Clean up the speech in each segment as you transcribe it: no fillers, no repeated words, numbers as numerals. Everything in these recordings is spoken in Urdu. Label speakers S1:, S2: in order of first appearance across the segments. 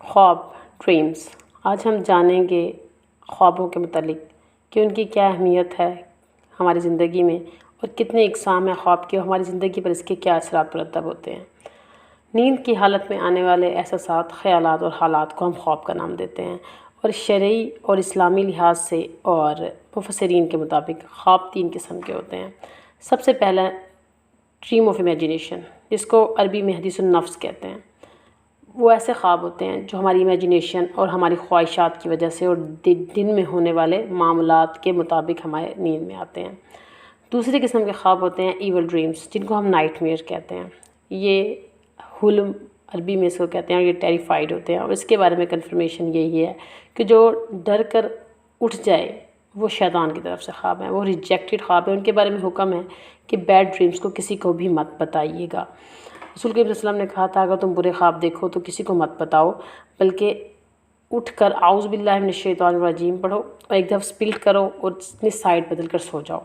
S1: خواب ڈریمز۔ آج ہم جانیں گے خوابوں کے متعلق کہ ان کی کیا اہمیت ہے ہماری زندگی میں اور کتنے اقسام ہیں خواب کے اور ہماری زندگی پر اس کے کیا اثرات مرتب ہوتے ہیں۔ نیند کی حالت میں آنے والے احساسات، خیالات اور حالات کو ہم خواب کا نام دیتے ہیں، اور شرعی اور اسلامی لحاظ سے اور مفسرین کے مطابق خواب 3 قسم کے ہوتے ہیں۔ سب سے پہلا ڈریم آف امیجینیشن، جس کو عربی میں حدیث النفس کہتے ہیں۔ وہ ایسے خواب ہوتے ہیں جو ہماری امیجینیشن اور ہماری خواہشات کی وجہ سے اور دن میں ہونے والے معاملات کے مطابق ہمارے نیند میں آتے ہیں۔ دوسری قسم کے خواب ہوتے ہیں ایول ڈریمز، جن کو ہم نائٹ میئر کہتے ہیں۔ یہ حلم عربی میں اس کو کہتے ہیں، اور یہ ٹیریفائڈ ہوتے ہیں، اور اس کے بارے میں کنفرمیشن یہی ہے کہ جو ڈر کر اٹھ جائے وہ شیطان کی طرف سے خواب ہیں، وہ ریجیکٹڈ خواب ہیں۔ ان کے بارے میں حکم ہے کہ بیڈ ڈریمز کو کسی کو بھی مت بتائیے گا۔ رسول کریم صلی اللہ علیہ وسلم نے کہا تھا، اگر تم برے خواب دیکھو تو کسی کو مت بتاؤ، بلکہ اٹھ کر اعوذ باللہ من الشیطان الرجیم پڑھو اور ایک دفعہ سپلٹ کرو اور اپنی سائڈ بدل کر سو جاؤ۔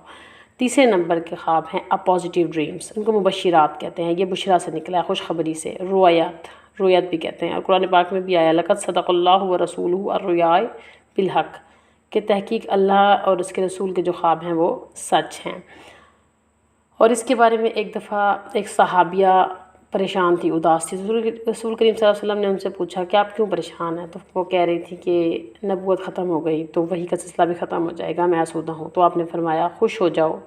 S1: تیسرے نمبر کے خواب ہیں اپازیٹیو ڈریمز، ان کو مبشرات کہتے ہیں۔ یہ بشرا سے نکلا ہے، خوشخبری سے۔ رویات بھی کہتے ہیں، اور قرآن پاک میں بھی آیا لقد صدق اللہ ورسولہ الرؤیا بالحق، کہ تحقیق اللہ اور اس کے رسول کے جو خواب ہیں وہ سچ ہیں۔ اور اس کے بارے میں ایک دفعہ ایک صحابیہ پریشان تھی، اداس تھی۔ رسول کریم صلی اللہ علیہ وسلم نے ان سے پوچھا کہ آپ کیوں پریشان ہیں؟ تو وہ کہہ رہی تھی کہ نبوت ختم ہو گئی تو وحی کا سلسلہ بھی ختم ہو جائے گا، میں آسودہ ہوں۔ تو آپ نے فرمایا خوش ہو جاؤ،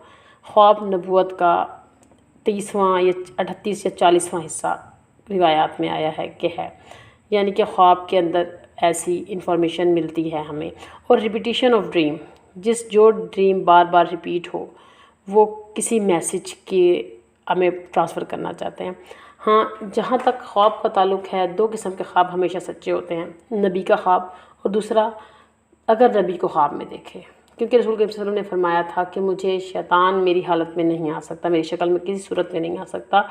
S1: خواب نبوت کا 30واں یا 38 یا 40واں حصہ روایات میں آیا ہے کہ ہے، یعنی کہ خواب کے اندر ایسی انفارمیشن ملتی ہے ہمیں۔ اور ریپیٹیشن آف ڈریم، جو ڈریم بار بار ریپیٹ ہو وہ کسی میسج کے ہمیں ٹرانسفر کرنا چاہتے ہیں۔ ہاں، جہاں تک خواب کا تعلق ہے، 2 قسم کے خواب ہمیشہ سچے ہوتے ہیں، نبی کا خواب اور دوسرا اگر نبی کو خواب میں دیکھے، کیونکہ رسول کریم صلی اللہ علیہ وسلم نے فرمایا تھا کہ مجھے شیطان میری حالت میں نہیں آ سکتا، میری شکل میں کسی صورت میں نہیں آ سکتا۔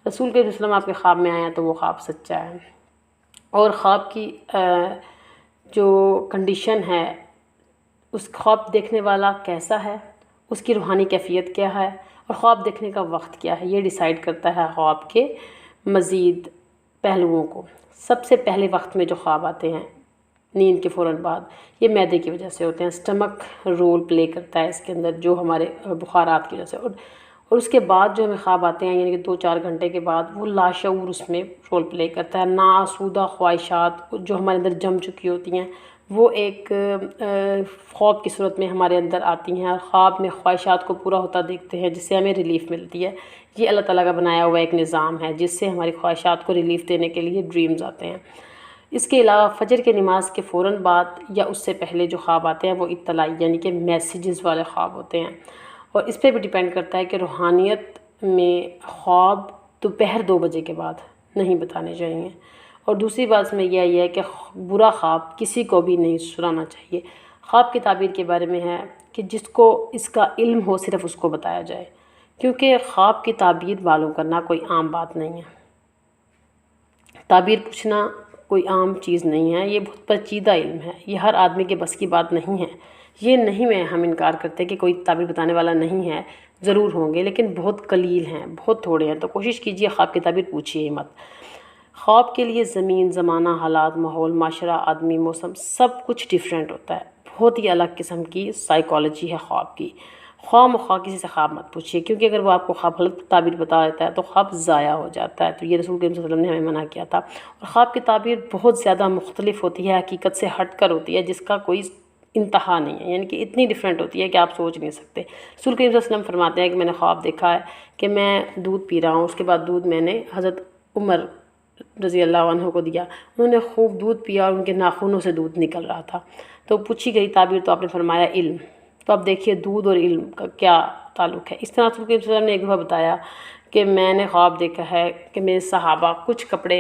S1: رسول کریم صلی اللہ علیہ وسلم آپ کے خواب میں آئے ہیں تو وہ خواب سچا ہے۔ اور خواب کی جو کنڈیشن ہے، اس خواب دیکھنے والا کیسا ہے، اس کی روحانی کیفیت کیا ہے، اور خواب دیکھنے کا وقت کیا ہے، یہ ڈیسائیڈ کرتا ہے خواب کے مزید پہلوؤں کو۔ سب سے پہلے وقت میں جو خواب آتے ہیں نیند کے فوراً بعد، یہ معدے کی وجہ سے ہوتے ہیں۔ سٹمک رول پلے کرتا ہے اس کے اندر، جو ہمارے بخارات کی وجہ سے، اور اس کے بعد جو ہمیں خواب آتے ہیں، یعنی کہ 2-4 گھنٹے کے بعد، وہ لاشعور اس میں رول پلے کرتا ہے۔ ناآسودہ خواہشات جو ہمارے اندر جم چکی ہوتی ہیں وہ ایک خواب کی صورت میں ہمارے اندر آتی ہیں، اور خواب میں خواہشات کو پورا ہوتا دیکھتے ہیں، جس سے ہمیں ریلیف ملتی ہے۔ یہ اللہ تعالیٰ کا بنایا ہوا ایک نظام ہے جس سے ہماری خواہشات کو ریلیف دینے کے لیے ڈریمز آتے ہیں۔ اس کے علاوہ فجر کے نماز کے فوراً بعد یا اس سے پہلے جو خواب آتے ہیں وہ اطلاعی، یعنی کہ میسیجز والے خواب ہوتے ہیں، اور اس پہ بھی ڈیپینڈ کرتا ہے کہ روحانیت میں خواب دوپہر 2 بجے کے بعد نہیں بتانے چاہیے۔ اور دوسری بات اس میں یہ ہے کہ برا خواب کسی کو بھی نہیں سنانا چاہیے۔ خواب کی تعبیر کے بارے میں ہے کہ جس کو اس کا علم ہو صرف اس کو بتایا جائے، کیونکہ خواب کی تعبیر معلوم کرنا کوئی عام بات نہیں ہے۔ تعبیر پوچھنا کوئی عام چیز نہیں ہے، یہ بہت پیچیدہ علم ہے، یہ ہر آدمی کے بس کی بات نہیں ہے۔ یہ نہیں میں ہم انکار کرتے کہ کوئی تعبیر بتانے والا نہیں ہے، ضرور ہوں گے، لیکن بہت قلیل ہیں، بہت تھوڑے ہیں۔ تو کوشش کیجیے خواب کی تعبیر پوچھیے ہی مت۔ خواب کے لیے زمین، زمانہ، حالات، ماحول، معاشرہ، آدمی، موسم، سب کچھ ڈیفرنٹ ہوتا ہے۔ بہت ہی الگ قسم کی سائیکالوجی ہے خواب کی۔ خواہ مخواہ کسی سے خواب مت پوچھیے، کیونکہ اگر وہ آپ کو خواب غلط تعبیر بتا دیتا ہے تو خواب ضائع ہو جاتا ہے۔ تو یہ رسول کریم صلی اللہ علیہ وسلم نے ہمیں منع کیا تھا۔ اور خواب کی تعبیر بہت زیادہ مختلف ہوتی ہے، حقیقت سے ہٹ کر ہوتی ہے، جس کا کوئی انتہا نہیں ہے، یعنی کہ اتنی ڈیفرنٹ ہوتی ہے کہ آپ سوچ نہیں سکتے۔ رسول کریم صلی اللہ علیہ وسلم فرماتے ہیں کہ میں نے خواب دیکھا ہے کہ میں دودھ پی رہا ہوں، اس کے بعد دودھ میں نے حضرت عمر رضی اللہ عنہ کو دیا، انہوں نے خوب دودھ پیا اور ان کے ناخنوں سے دودھ نکل رہا تھا۔ تو پوچھی گئی تعبیر تو آپ نے فرمایا علم۔ تو اب دیکھیے دودھ اور علم کا کیا تعلق ہے۔ اس طرح رسول کریم صلی اللہ علیہ وسلم نے ایک دفعہ بتایا کہ میں نے خواب دیکھا ہے کہ میرے صحابہ کچھ کپڑے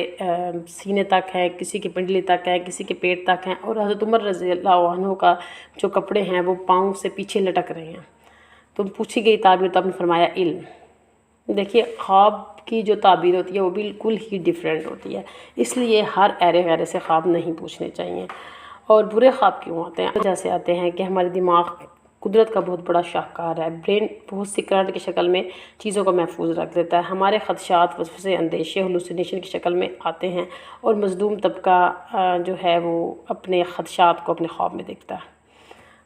S1: سینے تک ہیں، کسی کی پنڈلی تک ہیں، کسی کے پیٹ تک ہیں، اور حضرت عمر رضی اللہ عنہ کا جو کپڑے ہیں وہ پاؤں سے پیچھے لٹک رہے ہیں۔ تو پوچھی گئی تعبیر تو آپ نے فرمایا علم۔ دیکھیے خواب کی جو تعبیر ہوتی ہے وہ بالکل ہی ڈیفرنٹ ہوتی ہے، اس لیے ہر ایرے ویرے سے خواب نہیں پوچھنے چاہیے۔ اور برے خواب کیوں آتے ہیں؟ وجہ سے آتے ہیں کہ ہمارے دماغ قدرت کا بہت بڑا شاہکار ہے۔ برین بہت سی کرنٹ کی شکل میں چیزوں کو محفوظ رکھ دیتا ہے۔ ہمارے خدشات، وسوسے، اندیشے ہلوسینیشن کی شکل میں آتے ہیں اور مظلوم طبقہ جو ہے وہ اپنے خدشات کو اپنے خواب میں دیکھتا ہے،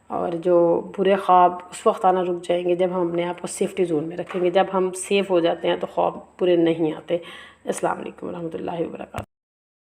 S1: اور جو برے خواب اس وقت آنا رک جائیں گے جب ہم اپنے آپ کو سیفٹی زون میں رکھیں گے۔ جب ہم سیف ہو جاتے ہیں تو خواب برے نہیں آتے۔ السلام علیکم ورحمۃ اللہ وبرکاتہ۔